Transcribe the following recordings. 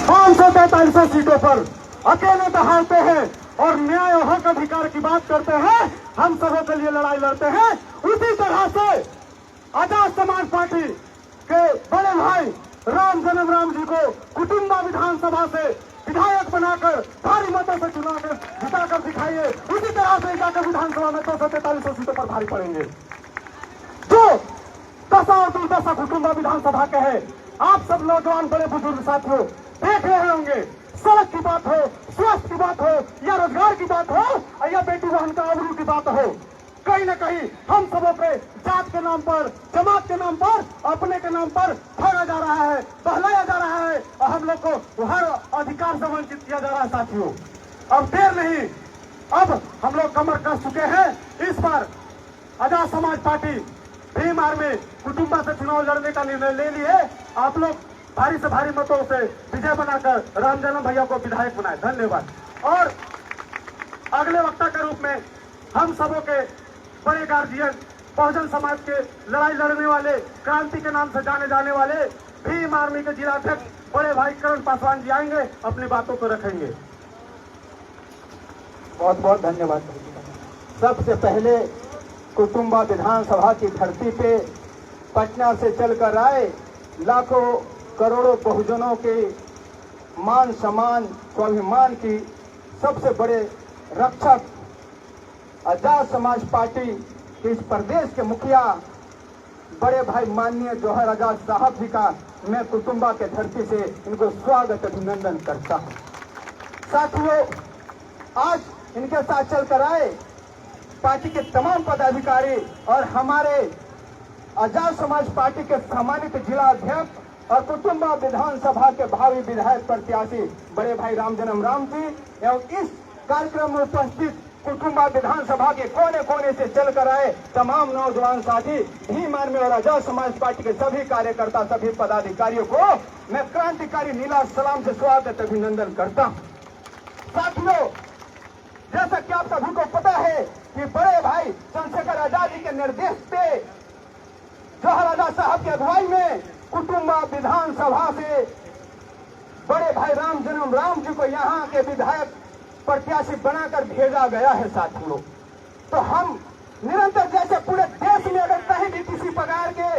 543 सीटों पर अकेले दहाड़ते हैं और न्याय और हक अधिकार की बात करते हैं, हम सबों के लिए लड़ाई लड़ते हैं। उसी तरह से आजाद समाज पार्टी के बड़े भाई राम जन्म राम जी को कुटुंबा विधानसभा से विधायक बनाकर भारी मतों से चुनाव में जिताकर दिखाइए। उसी तरह से जाकर विधानसभा में 243 सीटों पर भारी पड़ेंगे। जो दशा और दुर्दशा कुटुंबा विधानसभा के है, आप सब नौजवान बड़े बुजुर्ग साथियों देख रहे होंगे। सड़क की बात हो, स्वास्थ्य की बात हो, या रोजगार की बात हो, या बेटी बहन का आबरू की बात हो, कहीं न कहीं हम सबों पे जात के नाम पर, जमात के नाम पर, अपने के नाम पर ठगा जा रहा है, बहलाया जा रहा है और हम लोग को हर अधिकार से वंचित किया जा रहा है। साथियों अब देर नहीं, अब हम लोग कमर कस चुके हैं। इस बार आजाद समाज पार्टी भीम आर्मी कुटुंबा से चुनाव लड़ने का निर्णय ले लिए। आप लोग भारी से भारी मतों से विजय बनाकर राम जन्म भैया को विधायक बनाए। धन्यवाद। और अगले वक्ता के रूप में हम सबों के बड़े गार्जियन, बहुजन समाज के लड़ाई लड़ने वाले, क्रांति के नाम से जाने जाने वाले भीम आर्मी के जिलाध्यक्ष बड़े भाई करण पासवान जी आएंगे, अपनी बातों को रखेंगे। बहुत बहुत धन्यवाद। सबसे पहले कुटुंबा विधानसभा की धरती पे पटना से चलकर आए लाखों करोड़ों बहुजनों के मान सम्मान स्वाभिमान की सबसे बड़े रक्षक आजाद समाज पार्टी के इस प्रदेश के मुखिया बड़े भाई माननीय जौहर आजाद साहब जी का मैं कुटुंबा के धरती से इनको स्वागत अभिनंदन करता हूं। साथियों, आज इनके साथ चलकर आए पार्टी के तमाम पदाधिकारी और हमारे आजाद समाज पार्टी के सम्मानित जिला अध्यक्ष और कुटुंबा विधानसभा के भावी विधायक प्रत्याशी बड़े भाई राम जन्म राम जी एवं इस कार्यक्रम में उपस्थित कुटुंबा विधानसभा के कोने कोने से चलकर आए तमाम नौजवान साथी भीम आर्मी और आजाद समाज पार्टी के सभी कार्यकर्ता, सभी पदाधिकारियों को मैं क्रांतिकारी नीला सलाम से स्वागत अभिनंदन करता हूँ। साथियों, जैसा कि आप सभी को पता है कि बड़े भाई चंद्रशेखर आजाद जी के निर्देश पे जौहर आजाद साहब की अगुवाई में कुटुंबा विधानसभा से बड़े भाई राम जन्म राम जी को यहाँ के विधायक प्रत्याशी बनाकर भेजा गया है। साथियों, तो हम निरंतर जैसे पूरे देश में अगर कहीं भी किसी प्रकार के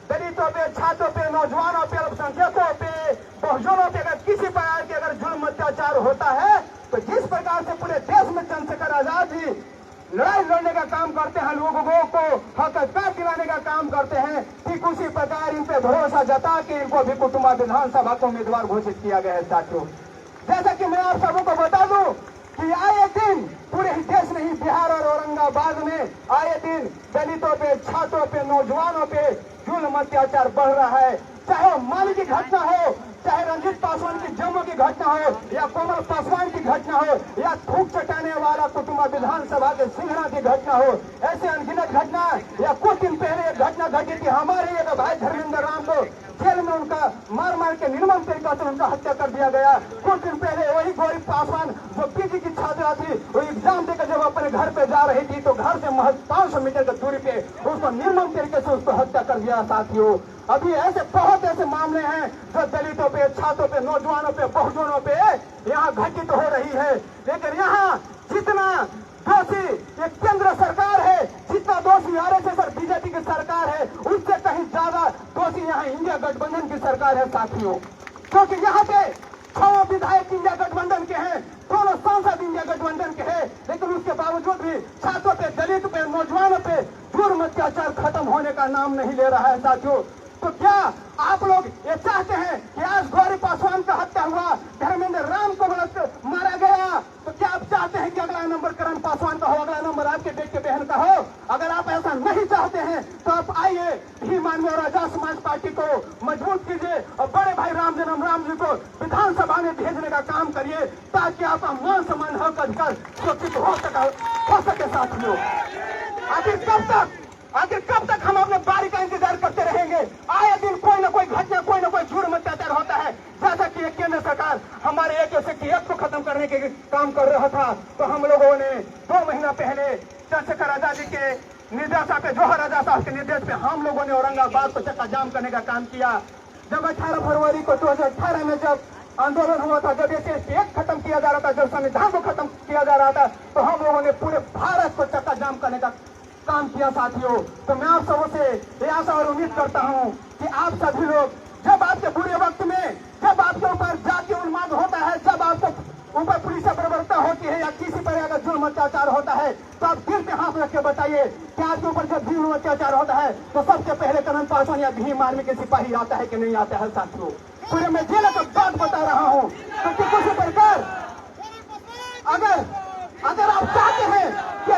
दलितों पे, छात्रों पे, नौजवानों पे, अल्पसंख्यकों पे, बहुजनों पे अगर किसी प्रकार के अगर जुल्म अत्याचार होता है, तो जिस प्रकार से पूरे देश में चंद्रशेखर आजाद जी लड़ाई लड़ने का काम करते हैं, लोगों को हक अधिकार दिलाने का काम करते हैं, ठीक उसी प्रकार इन पे भरोसा जता के इनको भी कुटुंबा विधानसभा को उम्मीदवार घोषित किया गया है। साथियों, जैसा कि मैं आप सबों को बता दूं कि आए दिन पूरे ही देश नहीं, बिहार और औरंगाबाद में आए दिन दलितों पे, छात्रों पे, नौजवानों पे जुल्म अत्याचार बढ़ रहा है। चाहे वो माली की घटना हो, चाहे रंजीत पासवान की जम्मू की घटना हो, या कोमल पासवान की घटना हो, या थूक चटाने वाला कुटुंबा विधानसभा के सिंघना की घटना हो, ऐसे अनगिनत घटना। या कुछ दिन पहले एक घटना घटी थी, हमारे एक भाई धर्मेंद्र राम को जेल में उनका मार मार के निर्मम तरीका से उनका हत्या कर दिया गया। कुछ दिन पहले वही गौरी पासवान जो पीजी की छात्रा थी, वो एग्जाम देकर जब अपने घर पे जा रही थी तो घर से महज 500 मीटर की दूरी पे उसको निर्मम तरीके से उसको हत्या कर दिया। साथियों, अभी ऐसे बहुत ऐसे मामले हैं जो दलितों पे, छात्रों पे, नौजवानों पे, बहुजनों पे यहाँ घटित हो रही है। लेकिन यहाँ जितना दोषी ये केंद्र सरकार है, जितना दोषी आरएसएस और बीजेपी की सरकार है, उससे कहीं ज्यादा दोषी यहाँ इंडिया गठबंधन की सरकार है। साथियों, क्योंकि यहाँ पे 6 विधायक इंडिया गठबंधन के हैं, दोनों सांसद इंडिया गठबंधन के हैं, लेकिन उसके बावजूद भी छात्रों पे, दलित पे, नौजवानों पे जुर्म अत्याचार खत्म होने का नाम नहीं ले रहा है। साथियों, तो क्या आप लोग ये चाहते हैं कि आज गौरी पासवान का हत्या हुआ, धर्मेंद्र राम को मारा गया, तो क्या आप चाहते हैं कि अगला नंबर करण पासवान का हो, अगला नंबर आपके बेटे बहन का हो? अगर आप ऐसा नहीं चाहते हैं तो आप आइए भीम आर्मी और आजाद समाज पार्टी को मजबूत कीजिए और बड़े भाई राम जन्म राम जी को विधानसभा में भेजने का काम करिए, ताकि आपका मान सम्मान हक अधिकार सुरक्षित हो सके। साथियों, आखिर कब तक हम अपने बारी का इंतजार करते रहेंगे? आए दिन कोई ना कोई घटना, कोई ना कोई जुर्म अत्याचार होता है। जैसा कि केंद्र सरकार हमारे एक को खत्म करने के काम कर रहा था, तो हम लोगों ने 2 महीना पहले चंद्रशेखर आजाद जी के निर्देश पे, जौहर आजाद साहब के निर्देश पे हम लोगों ने औरंगाबाद को चक्का जाम करने का काम किया। जब 18 फरवरी को 2018 में जब आंदोलन हुआ था, जब ये एक खत्म किया जा रहा था, जब संविधान को खत्म किया जा रहा था, तो हम लोगों ने पूरे भारत को चक्का जाम करने का काम किया साथियों। तो मैं आप सबों से ये आशा और उम्मीद करता हूं कि आप सभी लोग, जब आपके बुरे वक्त में, जब आपके ऊपर जाति उन्माद होता है, जब आपके ऊपर पुलिस बर्बरता होती है या किसी पर अगर जुल्म अत्याचार होता है, तो आप दिल पे हाथ रख के बताइए कि आपके ऊपर जब जुल्म अत्याचार होता है तो सबसे पहले करण पासवान या भीम आर्मी के सिपाही आता है कि नहीं आता है साथियों। पूरे मैं जेल का बात बता रहा हूँ। तो किसी प्रकार अगर आप चाहते हैं कि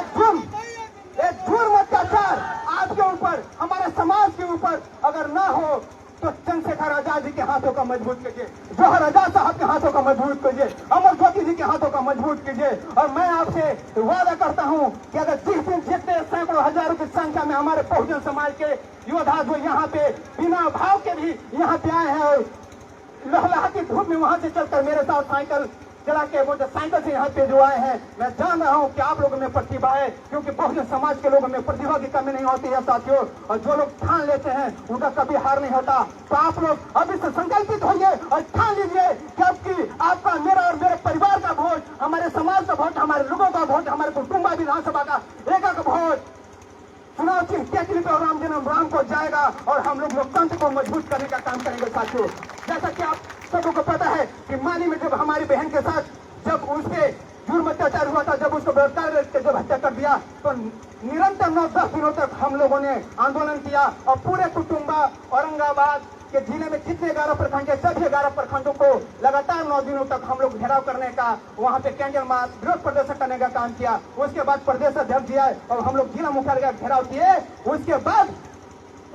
जुर्म अत्याचार आपके ऊपर, हमारे समाज के ऊपर अगर ना हो, तो चंद्रशेखर आजाद जी के हाथों का मजबूत कीजिए, जौहर आजाद साहब के हाथों का मजबूत कीजिए, अमर ज्योति जी के हाथों का मजबूत कीजिए। और मैं आपसे वादा करता हूं कि अगर जिस दिन जितने सैकड़ों हजारों की संख्या में हमारे बहुजन समाज के योद्धा जो यहाँ पे बिना भाव के भी यहाँ पे आए हैं, लहलहाती धूप में वहां से चलकर मेरे साथ साइकिल चला के मोटरसाइकिल से यहाँ पे जो आए हैं, मैं जान रहा हूँ कि आप लोगों में प्रतिभा है, क्योंकि बहुजन समाज के लोगों में प्रतिभा की कमी नहीं होती है साथियों। और जो लोग ठान लेते हैं उनका कभी हार नहीं होता। तो आप लोग अभी से संकल्पित होइए और ठान लीजिए कि आपकी, आपका, मेरा और मेरे परिवार का वोट, हमारे समाज का वोट, हमारे लोगों का वोट, हमारे कुटुंबा विधानसभा का एक वोट चुनाव चिन्ह टेकली पे राम जन्म राम को जाएगा और हम लोग लोकतंत्र को मजबूत करने का काम करेंगे साथियों। जैसा कि आप सबको पता है कि माली में जब हमारी बहन के साथ जब उसके जुर्म अत्याचार हुआ था, जब उसको बलात्कार करके जब हत्या कर दिया, तो निरंतर 9-10 दिनों तक हम लोगों ने आंदोलन किया और पूरे कुटुंबा औरंगाबाद के जिले में जितने 11 प्रखंड है, सभी 11 प्रखंडों को लगातार 9 दिनों तक हम लोग घेराव करने का, वहां पे कैंडल मार्च, विरोध प्रदर्शन करने का काम किया। उसके बाद प्रदेश अध्यक्ष दिया और हम लोग जिला मुख्यालय का घेराव किए। उसके बाद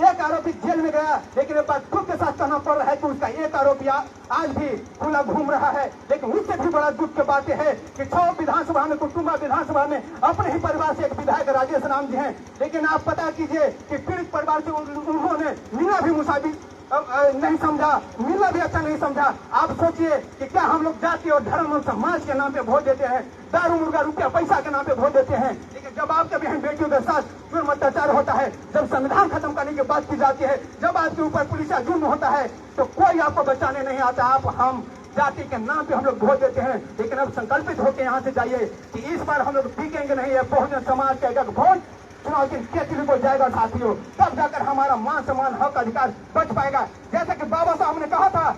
एक आरोपी जेल में गया, लेकिन एक बात दुख के साथ कहना पड़ रहा है कि उसका एक आरोपी आज भी खुला घूम रहा है। लेकिन उससे भी बड़ा दुख की बात है कि 6 विधानसभा में, कुटुंबा विधानसभा में अपने ही परिवार से एक विधायक राजेश राम जी हैं, लेकिन आप पता कीजिए कि पीड़ित परिवार से उन्होंने मिलना भी मुसाविर नहीं समझा, मिलना भी अच्छा नहीं समझा। आप सोचिए कि क्या हम लोग जाति और धर्म और समाज के नाम पे वोट देते हैं, दारू मुर्गा रुपया पैसा के नाम पे वोट देते हैं, लेकिन जब आपके बहन बेटियों के साथ जुर्म अत्याचार होता है, जब संविधान खत्म करने की बात की जाती है, जब आपके ऊपर पुलिस का जुर्म होता है, तो कोई आपको बचाने नहीं आता। आप हम जाति के नाम पे हम लोग वोट देते हैं, लेकिन अब संकल्पित होकर यहाँ से जाइए कि इस बार हम लोग टिकेंगे नहीं है। बहुजन समाज का एक वोट चुनाव चिन्ह केतली को जाएगा साथियों, तब जाकर हमारा मान सम्मान हक अधिकार बच पाएगा। जैसा कि बाबा साहब ने कहा था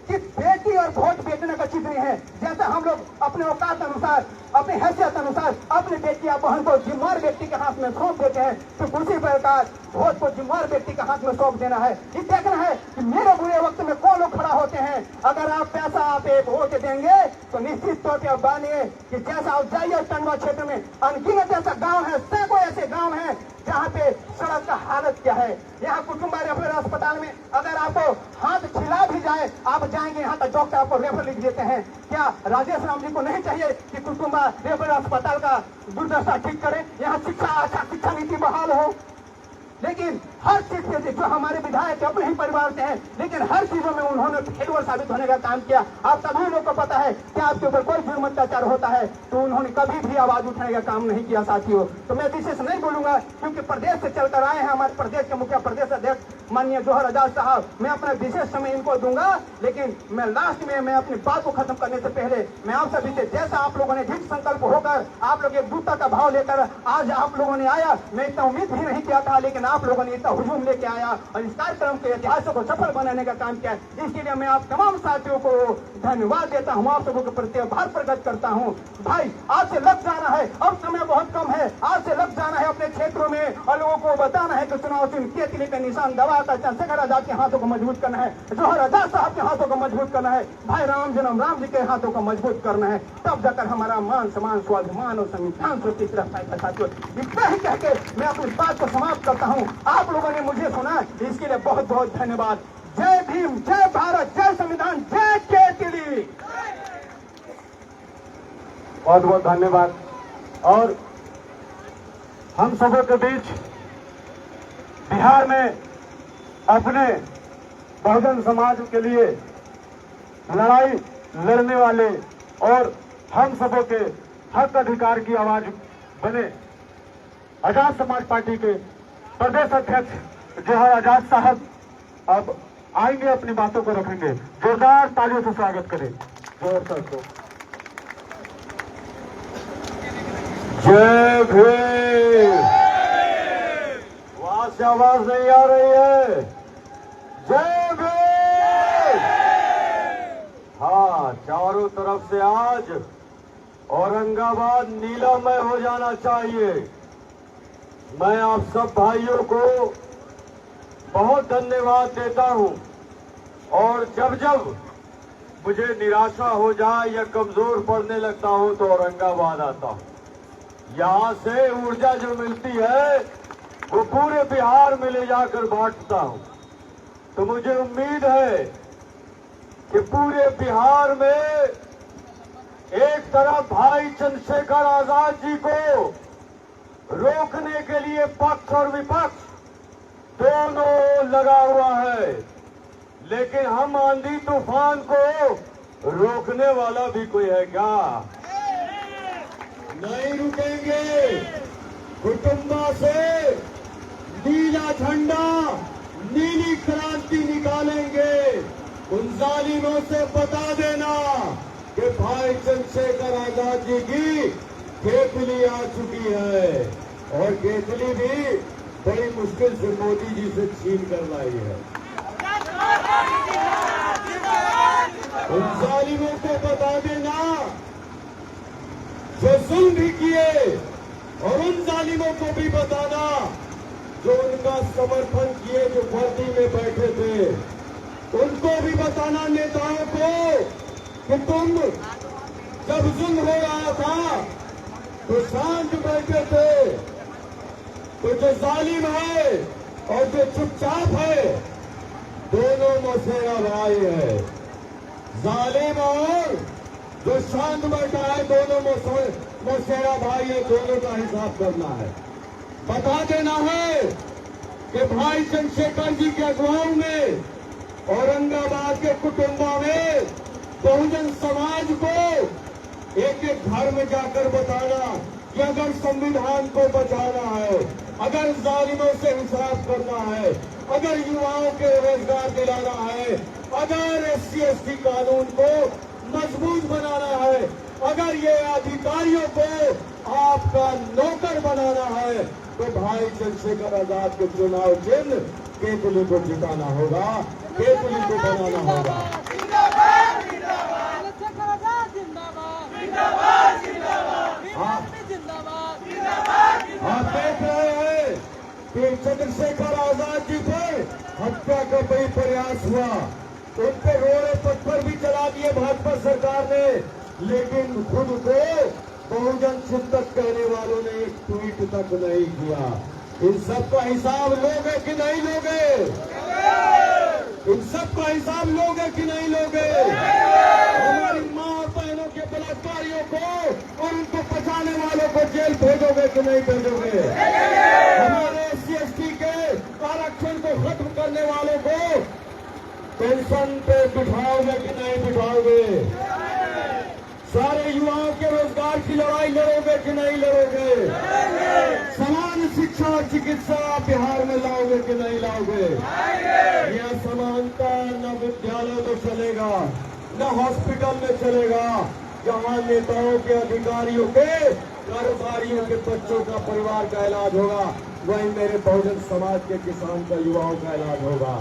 कि बेटी और वोट बेचने का चीज नहीं है। जैसे हम लोग अपने औकात अनुसार, अपनी हैसियत अनुसार अपने बेटी या बहन को जिम्मेवार व्यक्ति के हाथ में सौंप देते हैं, तो उसी प्रकार वोट को जिम्मेवार व्यक्ति के हाथ में सौंप देना है। ये देखना है कि मेरे बुरे वक्त में कौन लोग खड़ा होते हैं। अगर आप पैसा आप वोट देंगे तो निश्चित तौर पर मानिए कि जैसा आप जाइए टंडवा क्षेत्र में, अनगिनत ऐसा गाँव है, सैकड़ों ऐसे गाँव है जहाँ पे सड़क का हालत क्या है। यहाँ कुटुंबा रेफरल अस्पताल में अगर आपको हाथ छिला भी जाए, आप जाएंगे यहाँ तक डॉक्टर आपको रेफर लिख देते हैं। क्या राजेश राम जी को नहीं चाहिए कि कुटुंबा रेफरल अस्पताल का दुर्दशा ठीक करे, यहाँ अच्छा शिक्षा नीति बहाल हो? लेकिन हर चीज के जो हमारे विधायक अपने ही परिवार से हैं, लेकिन हर चीजों में उन्होंने फेलवर साबित होने का काम किया। आप सभी लोग को पता है कि आपके ऊपर कोई जुर्म अत्याचार होता है तो उन्होंने कभी भी आवाज उठाने का काम नहीं किया साथियों। तो मैं विशेष नहीं बोलूंगा, क्योंकि प्रदेश से चलकर आए हैं हमारे प्रदेश के मुखिया, प्रदेश अध्यक्ष माननीय जौहर आजाद साहब। मैं अपना विशेष समय इनको दूंगा, लेकिन मैं लास्ट में मैं अपनी बात को खत्म करने से पहले मैं आप सभी से, जैसा आप लोगों ने दृढ़ संकल्प होकर आप लोग एकजुटता का भाव लेकर आज आप लोगों ने आया, मैं इतना उम्मीद भी नहीं किया था, लेकिन आप लोगों ने इतना हुजूम लेके आया और इस कार्यक्रम के इतिहास को सफल बनाने का काम किया। इसके लिए मैं आप तमाम साथियों को धन्यवाद देता हूँ, आप सबों के प्रति आभार प्रकट करता हूँ। भाई आज से लग जाना है, अब समय बहुत कम है, आज से लग जाना है अपने क्षेत्रों में और लोगों को बताना है कि चुनाव चिन्ह केतली पे निशान दबाकर चंद्रशेखर आजाद के हाथों को मजबूत करना है, जौहर आजाद साहब के हाथों को मजबूत करना है, भाई राम जन्म राम जी के हाथों को मजबूत करना है, तब जाकर हमारा मान सम्मान स्वाभिमान और संविधान सुरक्षित रह पाएगा साथियों। इतना ही कह के मैं अपनी बात को समाप्त करता हूँ। आप लोगों ने मुझे सुना, इसके लिए बहुत बहुत धन्यवाद। जय भीम, जय भारत, जय संविधान, जय केतली। बहुत बहुत धन्यवाद। और हम सबों के बीच बिहार में अपने बहुजन समाज के लिए लड़ाई लड़ने वाले और हम सबों के हक अधिकार की आवाज बने आजाद समाज पार्टी के प्रदेश अध्यक्ष जौहर आजाद साहब अब आएंगे, अपनी बातों को रखेंगे। जोरदार तालियों से स्वागत करें। जोर से तो जय भीम। वहां से आवाज नहीं आ रही है। जय भीम। हाँ, चारों तरफ से आज औरंगाबाद नीलामय हो जाना चाहिए। मैं आप सब भाइयों को बहुत धन्यवाद देता हूं, और जब जब मुझे निराशा हो जाए या कमजोर पड़ने लगता हूं तो औरंगाबाद आता हूं। यहां से ऊर्जा जो मिलती है वो पूरे बिहार में ले जाकर बांटता हूं। तो मुझे उम्मीद है कि पूरे बिहार में एक तरफ भाई चंद्रशेखर आजाद जी को रोकने के लिए पक्ष और विपक्ष दोनों लगा हुआ है, लेकिन हम आंधी तूफान को रोकने वाला भी कोई है क्या? नहीं रुकेंगे। कुटुंबा से नीला झंडा, नीली क्रांति निकालेंगे। उन जालिमों से बता देना कि भाई चंद्रशेखर आजाद जी की केतली आ चुकी है, और केतली भी बड़ी मुश्किल से मोदी जी से छीन कर लाई है। उन जालिमों को बता देना जो जुल्म भी किए, और उन जालिमों को भी बताना जो उनका समर्थन किए, जो वर्दी में बैठे थे। उनको भी बताना नेताओं को कि तुम जब जुल्म हो रहा था तो शांत बैठे थे, तो जो जालिम है और जो चुपचाप है दोनों मौसेरा भाई है। जालिम और जो शांत बैठा है दोनों मौसेरा भाई है। दोनों का हिसाब करना है। बता देना है कि भाई चंद्रशेखर जी के अगुवाई में औरंगाबाद के कुटुंबा में बहुजन समाज को एक एक घर में जाकर बताना कि अगर संविधान को बचाना है, अगर जालिमों से हिसाब करना है, अगर युवाओं के रोजगार दिलाना है, अगर SC/ST कानून को मजबूत बनाना है, अगर ये अधिकारियों को आपका नौकर बनाना है, तो भाई चंद्रशेखर आजाद के चुनाव चिन्ह केतली को जिताना होगा, केतली को बनाना होगा। आप देख रहे हैं कि चंद्रशेखर आजाद जी पर हत्या का बड़ी प्रयास हुआ। उन पे रोड़े पत्थर भी चला दिए भाजपा सरकार ने, लेकिन खुद को बहुजन चिंतक कहने वालों ने एक ट्वीट तक नहीं किया। इन सब का हिसाब लोगे कि नहीं लोगे? इन सब का हिसाब लोगे कि नहीं लोगे? हमारी माँ और बहनों के बलात्कारियों को और उनको बचाने वालों को जेल भेजोगे कि नहीं भेजोगे? हमारे SC/ST के आरक्षण को खत्म करने वालों को पेंशन पे बिठाओगे कि नहीं बिठाओगे? सारे युवाओं के रोजगार की लड़ाई लड़ोगे कि नहीं लड़ोगे? समान शिक्षा और चिकित्सा बिहार में लाओगे कि नहीं लाओगे? यह समानता न विद्यालय में चलेगा, न हॉस्पिटल में चलेगा। जहां नेताओं के, अधिकारियों के, कारोबारियों के बच्चों का, परिवार का इलाज होगा, वहीं मेरे बहुजन समाज के किसान का, युवाओं का इलाज होगा।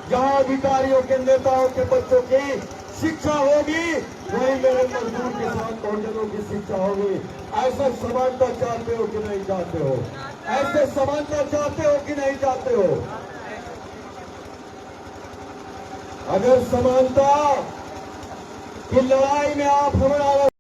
जहां अधिकारियों के, नेताओं के बच्चों की शिक्षा होगी, वहीं मेरे मजदूर किसान बहुजनों की शिक्षा होगी। ऐसा समानता चाहते हो कि नहीं चाहते हो? ऐसे समानता चाहते हो कि नहीं चाहते हो? अगर समानता की लड़ाई में आप हमारा